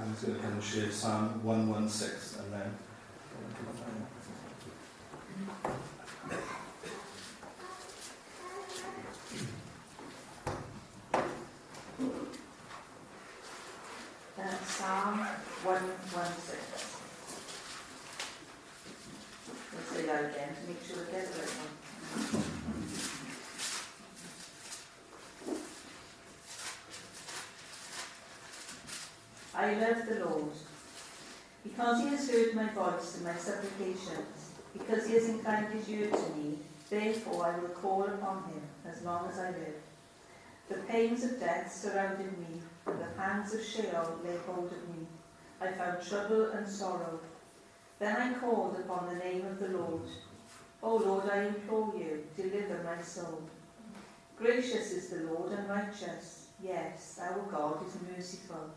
I'm just going to come and share Psalm 116 and then. Psalm 116. Let's say that again to make sure we get the right one. I love the Lord, because he has heard my voice and my supplications, because he has inclined his ear to me, therefore I will call upon him as long as I live. The pains of death surrounded me, and the pangs of Sheol laid hold of me. I found trouble and sorrow. Then I called upon the name of the Lord. O Lord, I implore you, deliver my soul. Gracious is the Lord and righteous. Yes, our God is merciful.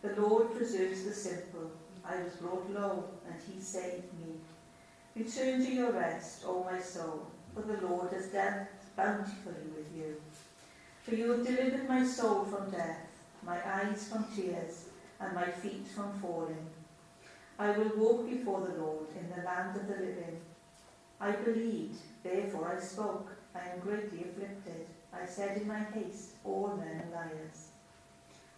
The Lord preserves the simple. I was brought low, and he saved me. Return to your rest, O my soul, for the Lord has dealt bountifully with you. For you have delivered my soul from death, my eyes from tears, and my feet from falling. I will walk before the Lord in the land of the living. I believed, therefore I spoke. I am greatly afflicted. I said in my haste, all men are liars.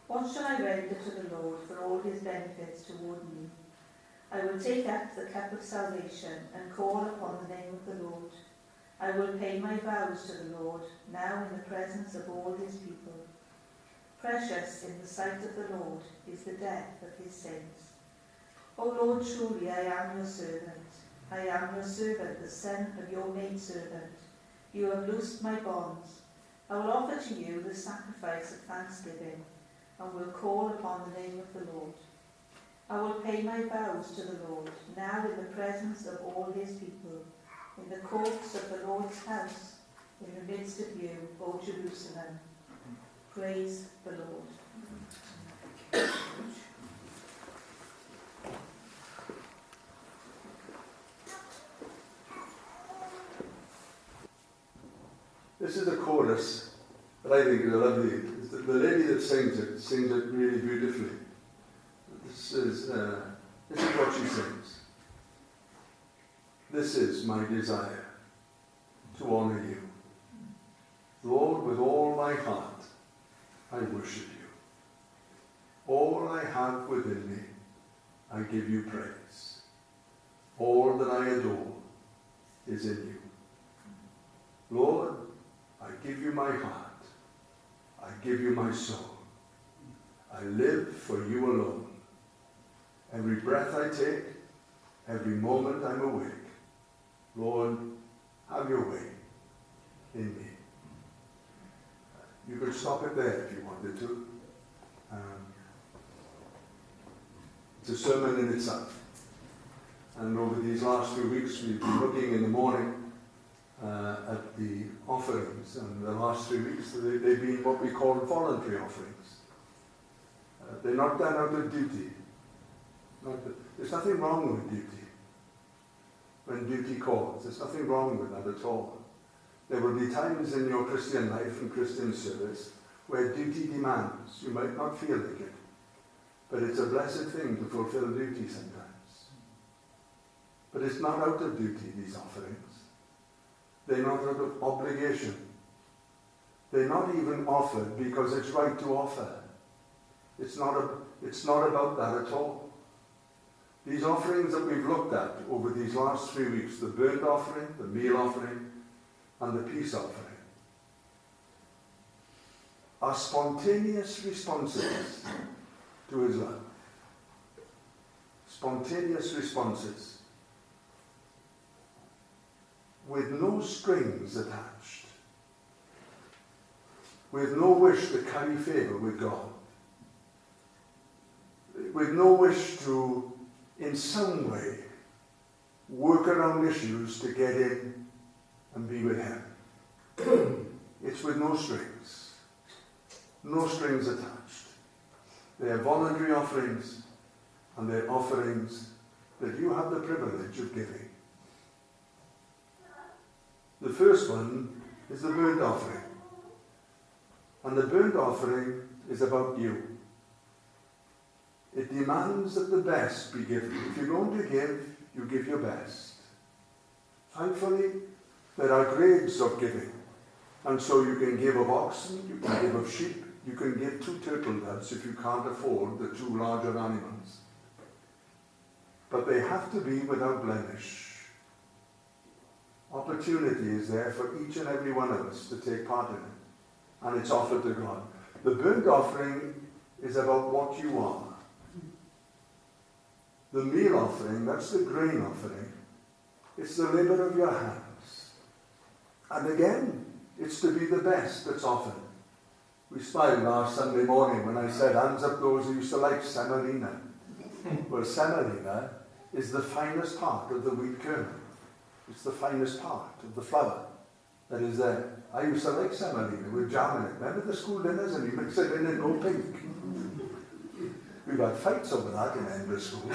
What shall I render to the Lord for all his benefits toward me? I will take up the cup of salvation and call upon the name of the Lord. I will pay my vows to the Lord, now in the presence of all his people. Precious in the sight of the Lord is the death of his saints. O Lord, truly I am your servant. I am your servant, the son of your maidservant. You have loosed my bonds. I will offer to you the sacrifice of thanksgiving, and will call upon the name of the Lord. I will pay my vows to the Lord, now in the presence of all his people, in the courts of the Lord's house, in the midst of you, O Jerusalem. Praise the Lord. This is a chorus that I think is lovely. The lady that sings it really beautifully. This is what she sings. This is my desire, to honour you. Lord, with all my heart, I worship you. All I have within me, I give you praise. All that I adore is in you. Lord, I give you my heart. I give you my soul. I live for you alone. Every breath I take, every moment I'm awake, Lord, have your way in me. You could stop it there if you wanted to. It's a sermon in itself. And over these last few weeks, we've been looking in the morning at the offerings. And the last 3 weeks, they've been what we call voluntary offerings. They're not done out of duty. There's nothing wrong with duty. When duty calls, there's nothing wrong with that at all. There will be times in your Christian life and Christian service where duty demands. You might not feel like it, but it's a blessed thing to fulfill duty sometimes. But it's not out of duty, these offerings. They're not out of obligation. They're not even offered because it's right to offer. It's not about that at all. These offerings that we've looked at over these last 3 weeks, the burnt offering, the meal offering, and the peace offering, are spontaneous responses to his love. Spontaneous responses with no strings attached, with no wish to carry favour with God, with no wish to, in some way, work around issues to get in and be with him. It's with no strings attached. They are voluntary offerings, and they're offerings that you have the privilege of giving. The first one is the burnt offering. And the burnt offering is about you. It demands that the best be given. If you're going to give, you give your best. Thankfully, there are grades of giving. And so you can give of oxen, you can give of sheep, you can give 2 turtle doves if you can't afford the 2 larger animals. But they have to be without blemish. Opportunity is there for each and every one of us to take part in it. And it's offered to God. The burnt offering is about what you are. The meal offering, that's the grain offering. It's the labour of your hands. And again, it's to be the best that's offered. We smiled last Sunday morning when I said, hands up those who used to like semolina. Well, semolina is the finest part of the wheat kernel. It's the finest part of the flour that is there. I used to like semolina with jam in it. Remember the school dinners and you mix it in and go pink? We've had fights over that in Edinburgh School.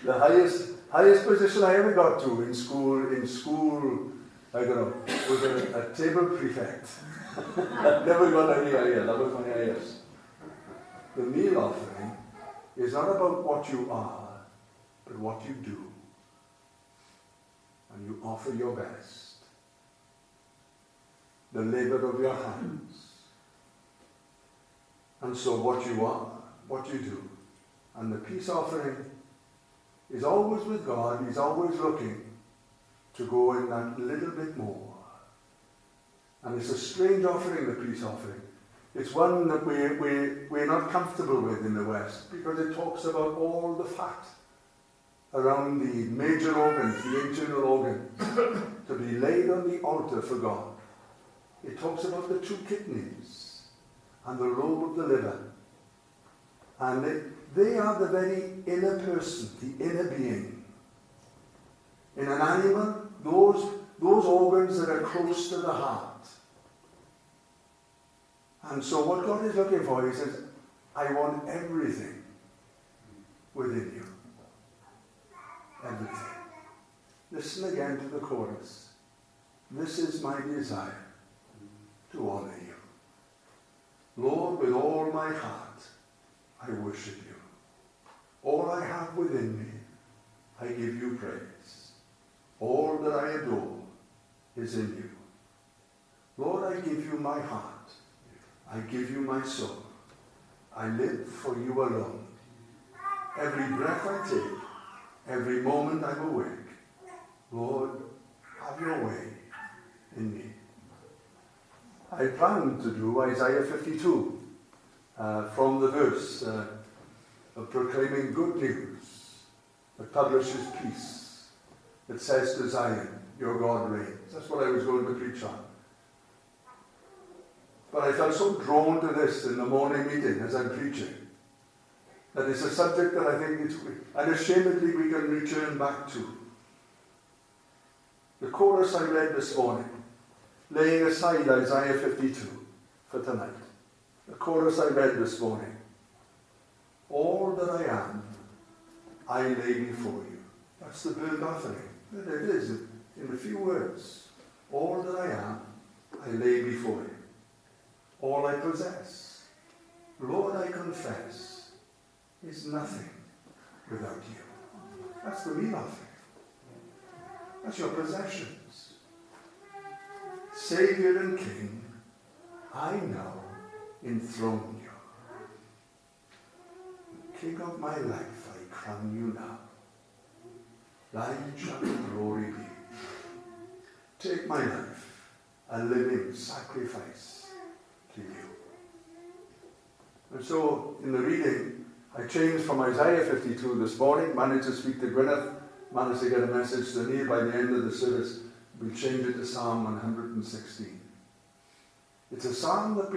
The highest position I ever got to in school, I don't know, was a table prefect. Never got any higher, that was my highest. The meal offering is not about what you are, but what you do. And you offer your best. The labour of your hands. And so what you are, what you do. And the peace offering is always with God. He's always looking to go in that little bit more. And it's a strange offering, the peace offering. It's one that we're not comfortable with in the West because it talks about all the fat around the major organs, the internal organs, to be laid on the altar for God. It talks about the 2 kidneys and the lobe of the liver. And they are the very inner person, the inner being. In an animal, those organs that are close to the heart. And so what God is looking for, he says, I want everything within you. Everything. Listen again to the chorus. This is my desire, to honour you. Lord, with all my heart, I worship you. All I have within me, I give you praise. All that I adore is in you. Lord, I give you my heart. I give you my soul. I live for you alone. Every breath I take, every moment I'm awake, Lord, have your way in me. I plan to do Isaiah 52 from the verse of proclaiming good news that publishes peace, that says to Zion, your God reigns. That's what I was going to preach on. But I felt so drawn to this in the morning meeting as I'm preaching, that it's a subject that I think unashamedly we can return back to. The chorus I read this morning, laying aside Isaiah 52 for tonight. The chorus I read this morning, all that I am, I lay before you. That's the burnt offering. There it is in a few words. All that I am, I lay before you. All I possess, Lord, I confess, is nothing without you. That's the meal offering. That's your possessions. Saviour and King, I now enthrone you. King of my life, I crown you now. Thine shall the glory be. Take my life, a living sacrifice to you. And so, in the reading, I changed from Isaiah 52 this morning, managed to speak to Gwyneth, managed to get a message to Neil by the end of the service. We'll change it to Psalm 116. It's a psalm that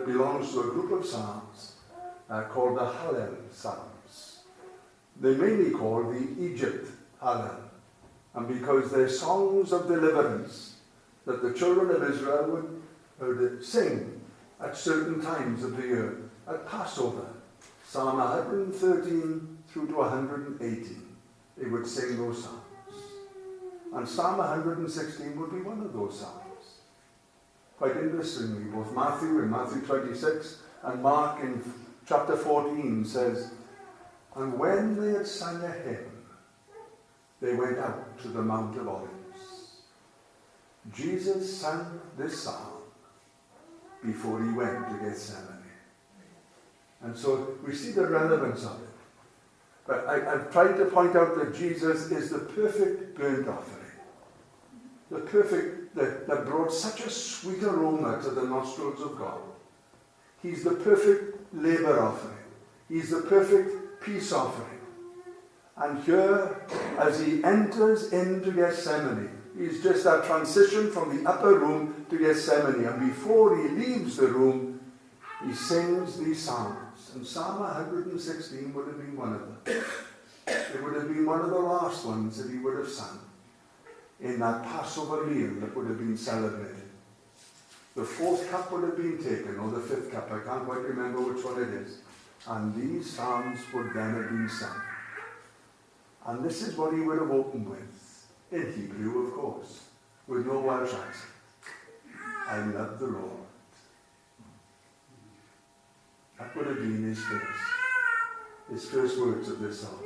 belongs to a group of psalms called the Hallel Psalms. They mainly call the Egypt Hallel. And because they're songs of deliverance that the children of Israel would sing at certain times of the year. At Passover, Psalm 113 through to 118, they would sing those psalms. And Psalm 116 would be one of those psalms. Quite interestingly, both Matthew in Matthew 26 and Mark in chapter 14 says, "And when they had sung a hymn, they went out to the Mount of Olives." Jesus sang this psalm before he went to Gethsemane. And so we see the relevance of it. But I've tried to point out that Jesus is the perfect burnt offering. The perfect, that brought such a sweet aroma to the nostrils of God. He's the perfect labor offering. He's the perfect peace offering. And here, as he enters into Gethsemane, he's just that transition from the upper room to Gethsemane. And before he leaves the room, he sings these psalms. And Psalm 116 would have been one of them. It would have been one of the last ones that he would have sung in that Passover meal that would have been celebrated. The fourth cup would have been taken, or the fifth cup, I can't quite remember which one it is. And these psalms would then have been sung. And this is what he would have opened with, in Hebrew, of course, with no Welsh accent. I love the Lord. That would have been his first words of this song.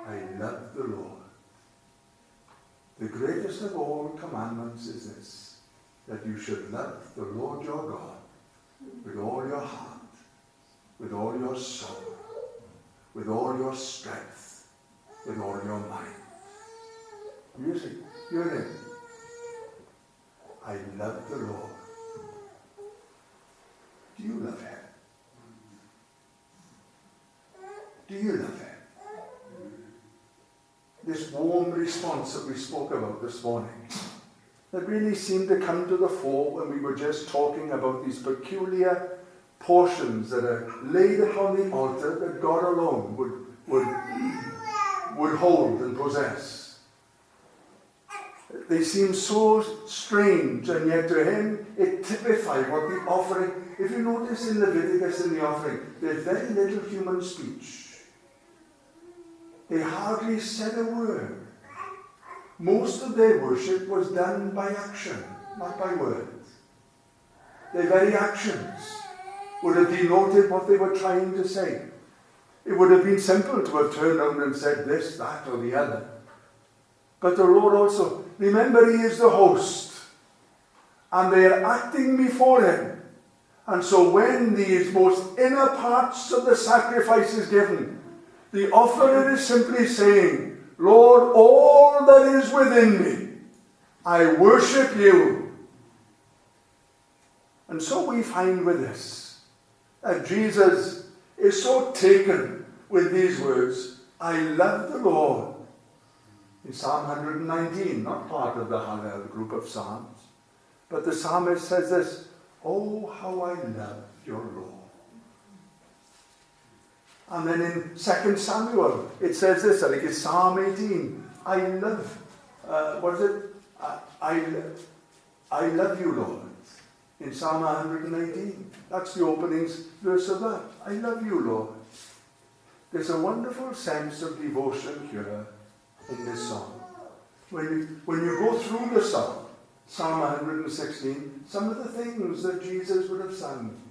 I love the Lord. The greatest of all commandments is this, that you should love the Lord your God with all your heart, with all your soul, with all your strength, with all your mind. You see, you're in. I love the Lord. Do you love him? Do you love him? This warm response that we spoke about this morning, that really seemed to come to the fore when we were just talking about these peculiar portions that are laid upon the altar that God alone would hold and possess. They seem so strange, and yet to him it typified what the offering. If you notice in Leviticus in the offering, there's very little human speech. They hardly said a word. Most of their worship was done by action, not by words. Their very actions would have denoted what they were trying to say. It would have been simple to have turned around and said this, that, or the other. But the Lord also, remember, he is the host. And they are acting before him. And so when these most inner parts of the sacrifice is given, the offerer is simply saying, Lord, all that is within me, I worship you. And so we find with this, that Jesus is so taken with these words, I love the Lord. In Psalm 119, not part of the Hallel group of Psalms, but the psalmist says this, oh, how I love your Lord. And then in 2 Samuel, it says this, I think it's Psalm 18. I love, I love you, Lord. In Psalm 118. That's the opening verse of that. I love you, Lord. There's a wonderful sense of devotion here in this song. When you go through the song, Psalm 116, some of the things that Jesus would have sung,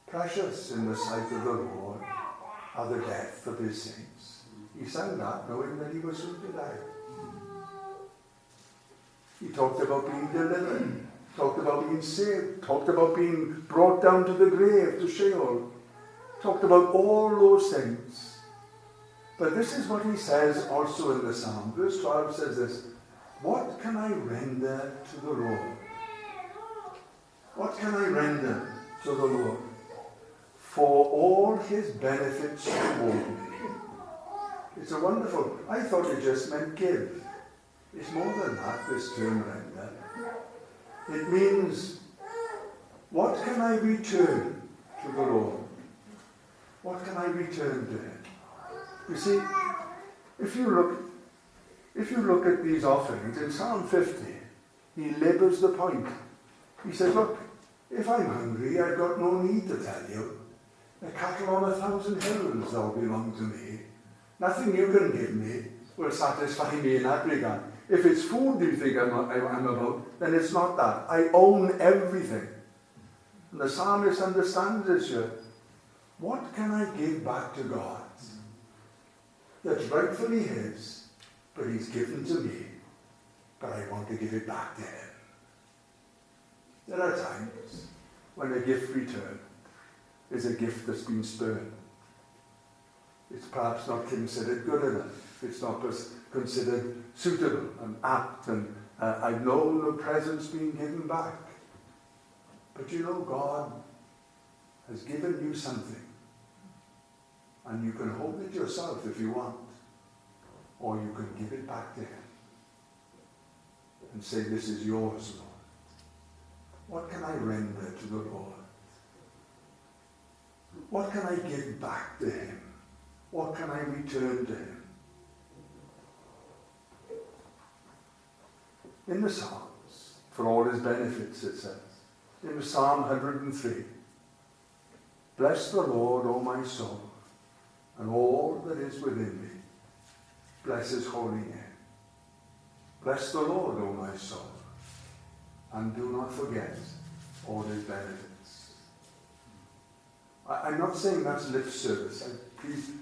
precious in the sight of the Lord are the death of his saints. He sang that knowing that he was soon to die. He talked about being delivered, talked about being saved, talked about being brought down to the grave, to Sheol, talked about all those things. But this is what he says also in the psalm. Verse 12 says this, what can I render to the Lord? What can I render to the Lord? For all his benefits toward me. It's a wonderful, I thought it just meant give. It's more than that, this term render. It means, what can I return to the Lord? What can I return to him? You see, if you look at these offerings, in Psalm 50, he labours the point. He says, look, if I'm hungry, I've got no need to tell you. The cattle on 1,000 hills all belong to me. Nothing you can give me will satisfy me in that regard. If it's food you think I'm about, then it's not that. I own everything. And the psalmist understands this here. What can I give back to God that's rightfully his, but he's given to me, but I want to give it back to him? There are times when a gift returned is a gift that's been spurned. It's perhaps not considered good enough. It's not considered suitable and apt, and I've known the present's been given back. But you know, God has given you something, and you can hold it yourself if you want, or you can give it back to him and say, this is yours, Lord. What can I render to the Lord? What can I give back to him? What can I return to him? In the Psalms, for all his benefits, it says, in Psalm 103, bless the Lord, O my soul, and all that is within me. Bless his holy name. Bless the Lord, O my soul, and do not forget all his benefits. I'm not saying that's lip service,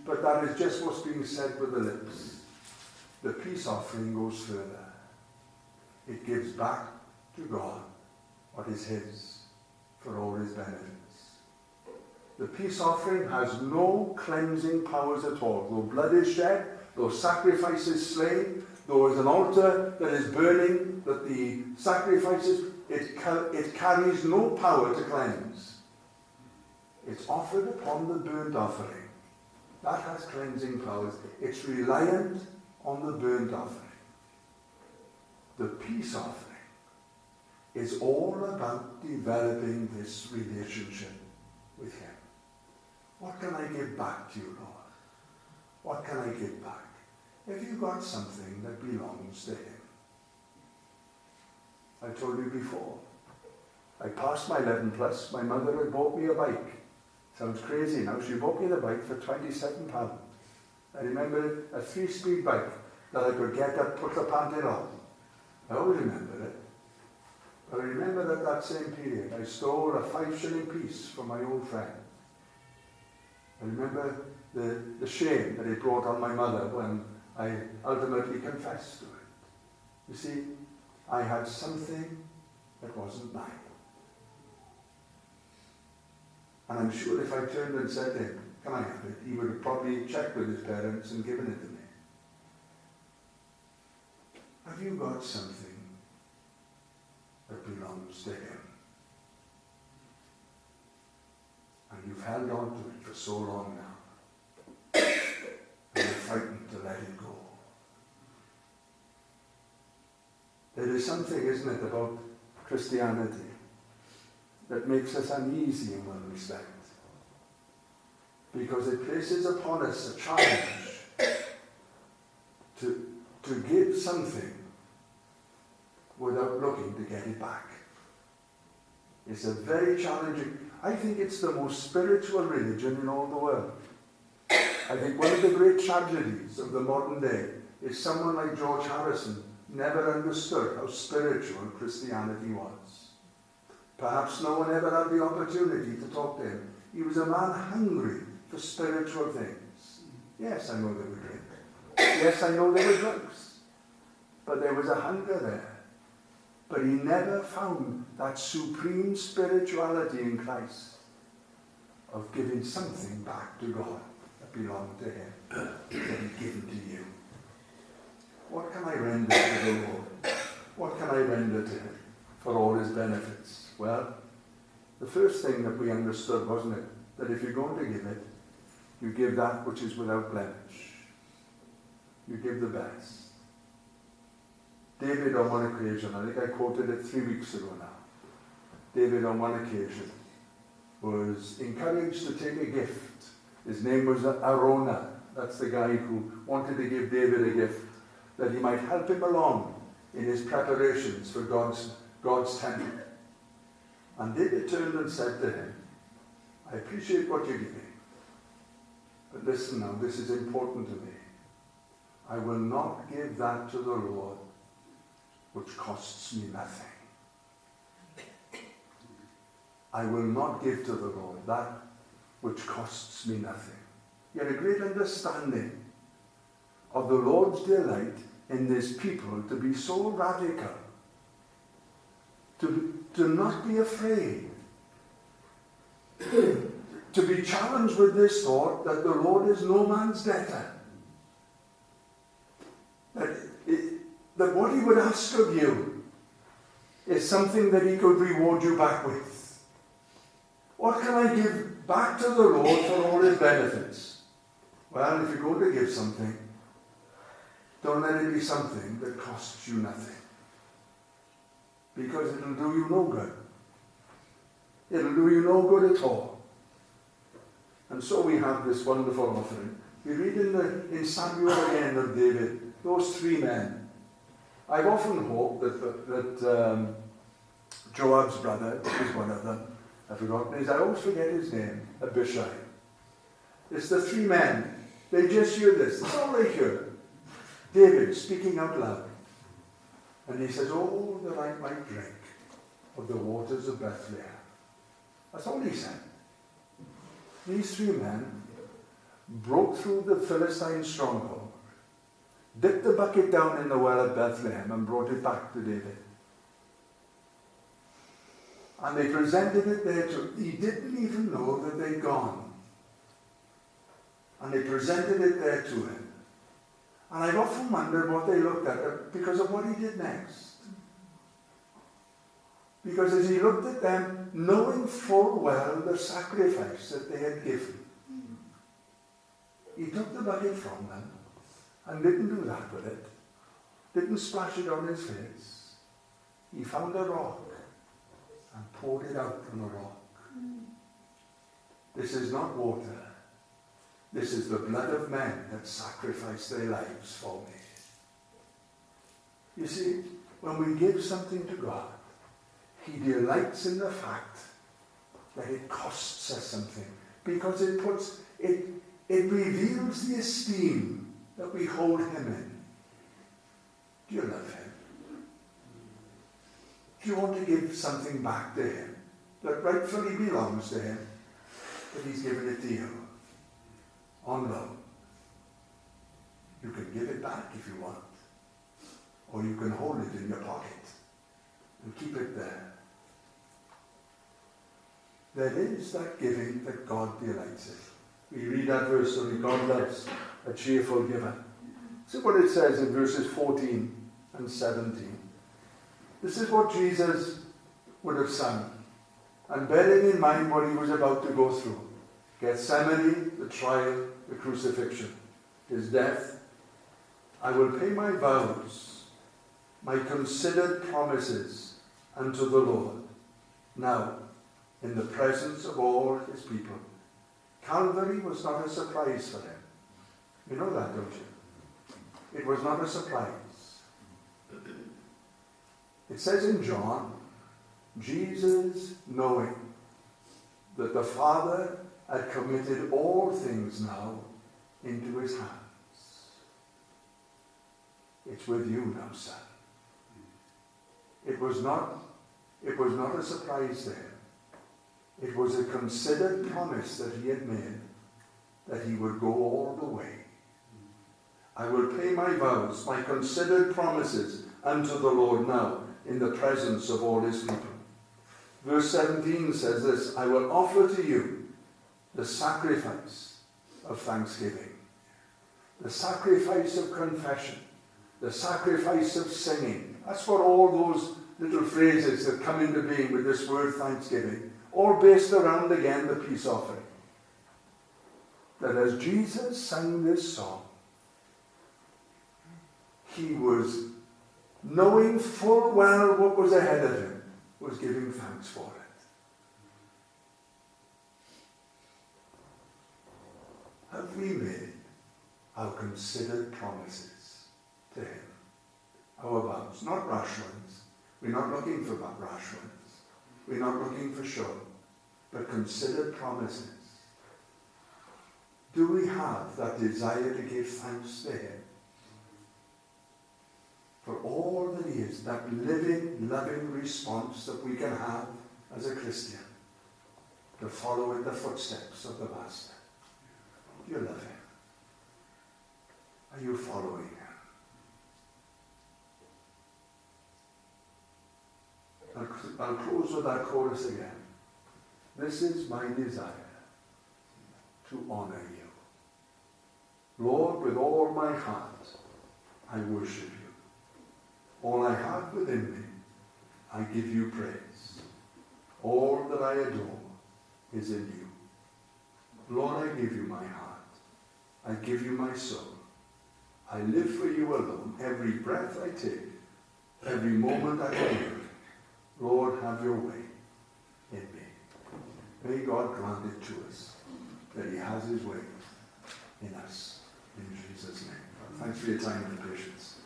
but that is just what's being said with the lips. The peace offering goes further. It gives back to God what is his for all his benefits. The peace offering has no cleansing powers at all. Though blood is shed, though sacrifice is slain, though is an altar that is burning, that the sacrifices, it carries no power to cleanse. It's offered upon the burnt offering. That has cleansing powers. It's reliant on the burnt offering. The peace offering is all about developing this relationship with him. What can I give back to you, Lord? What can I give back? Have you got something that belongs to him? I told you before, I passed my 11 plus, my mother had bought me a bike. Sounds crazy now, she bought me the bike for £27. I remember a 3-speed bike that I could get up, put the Penyrheol. I always remember it. But I remember that that same period, I stole a 5-shilling piece from my old friend. I remember the shame that it brought on my mother when I ultimately confessed to it. You see, I had something that wasn't mine. And I'm sure if I turned and said to him, can I have it? He would have probably checked with his parents and given it to me. Have you got something that belongs to him? And you've held on to it for so long now. And you're frightened to let it go. There is something, isn't it, about Christianity that makes us uneasy in one respect. Because it places upon us a challenge to give something without looking to get it back. It's a very challenging. I think it's the most spiritual religion in all the world. I think one of the great tragedies of the modern day is someone like George Harrison never understood how spiritual Christianity was. Perhaps no one ever had the opportunity to talk to him. He was a man hungry for spiritual things. Yes, I know there were drink. Yes, I know there were drugs. But there was a hunger there. But he never found that supreme spirituality in Christ of giving something back to God that belonged to him, that he'd given to you. What can I render to the Lord? What can I render to him for all his benefits? Well, the first thing that we understood, wasn't it, that if you're going to give it, you give that which is without blemish. You give the best. David, on one occasion, I think I quoted it 3 weeks ago now. David, on one occasion, was encouraged to take a gift. His name was Arona. That's the guy who wanted to give David a gift, that he might help him along in his preparations for God's temple. And David turned and said to him, I appreciate what you're giving, but listen now, this is important to me. I will not give that to the Lord which costs me nothing. I will not give to the Lord that which costs me nothing. You have a great understanding of the Lord's delight in this people to be so radical, to not be afraid, to be challenged with this thought that the Lord is no man's debtor. That what he would ask of you is something that he could reward you back with. What can I give back to the Lord for all his benefits? Well, if you're going to give something, don't let it be something that costs you nothing. Because it'll do you no good. It'll do you no good at all. And so we have this wonderful offering. We read in Samuel again of David, those three men. I've often hoped that Joab's brother is one of them. I've forgotten his, I always forget his name, Abishai. It's the three men. They just hear this. That's all they hear. David speaking out loud. And he says, oh, that I might drink of the waters of Bethlehem. That's all he said. These three men broke through the Philistine stronghold, dipped the bucket down in the well at Bethlehem and brought it back to David. And they presented it there to him. He didn't even know that they'd gone. And they presented it there to him. And I've often wondered what they looked at because of what he did next. Because as he looked at them, knowing full well the sacrifice that they had given, he took the bucket from them and didn't do that with it. Didn't splash it on his face. He found a rock and poured it out on the rock. This is not water. This is the blood of men that sacrificed their lives for me. You see, when we give something to God, he delights in the fact that it costs us something, because it reveals the esteem that we hold him in. Do you love him? Do you want to give something back to him that rightfully belongs to him, but he's given it to you on loan? You can give it back if you want, or you can hold it in your pocket and keep it there. There is that giving that God delights in. We read that verse, only God loves a cheerful giver. See what it says in verses 14 and 17. This is what Jesus would have sung. And bearing in mind what he was about to go through. Gethsemane, the trial, the crucifixion, his death. I will pay my vows, my considered promises unto the Lord, now in the presence of all his people. Calvary was not a surprise for him. You know that, don't you? It was not a surprise. It says in John, Jesus, knowing that the Father had committed all things now into his hands. It's with you now, son. It was not a surprise to him. It was a considered promise that he had made, that he would go all the way. I will pay my vows, my considered promises unto the Lord now, in the presence of all his people. Verse 17 says this, I will offer to you the sacrifice of thanksgiving, the sacrifice of confession, the sacrifice of singing. That's what all those little phrases that come into being with this word thanksgiving, all based around, again, the peace offering. That as Jesus sang this song, he was knowing full well what was ahead of him, was giving thanks for it. Have we made our considered promises to him? Our vows, not rash ones. We're not looking for rash ones. We're not looking for show, but considered promises. Do we have that desire to give thanks to him for all that he is, that living, loving response that we can have as a Christian? to follow in the footsteps of the Master. Do you love him? Are you following him? I'll close with that chorus again. This is my desire, to honor you. Lord, with all my heart, I worship you. All I have within me, I give you praise. All that I adore is in you. Lord, I give you my heart. I give you my soul. I live for you alone. Every breath I take, every moment I live, Lord, have your way in me. May God grant it to us, that he has his way in us. In Jesus' name. Thanks for your time and patience.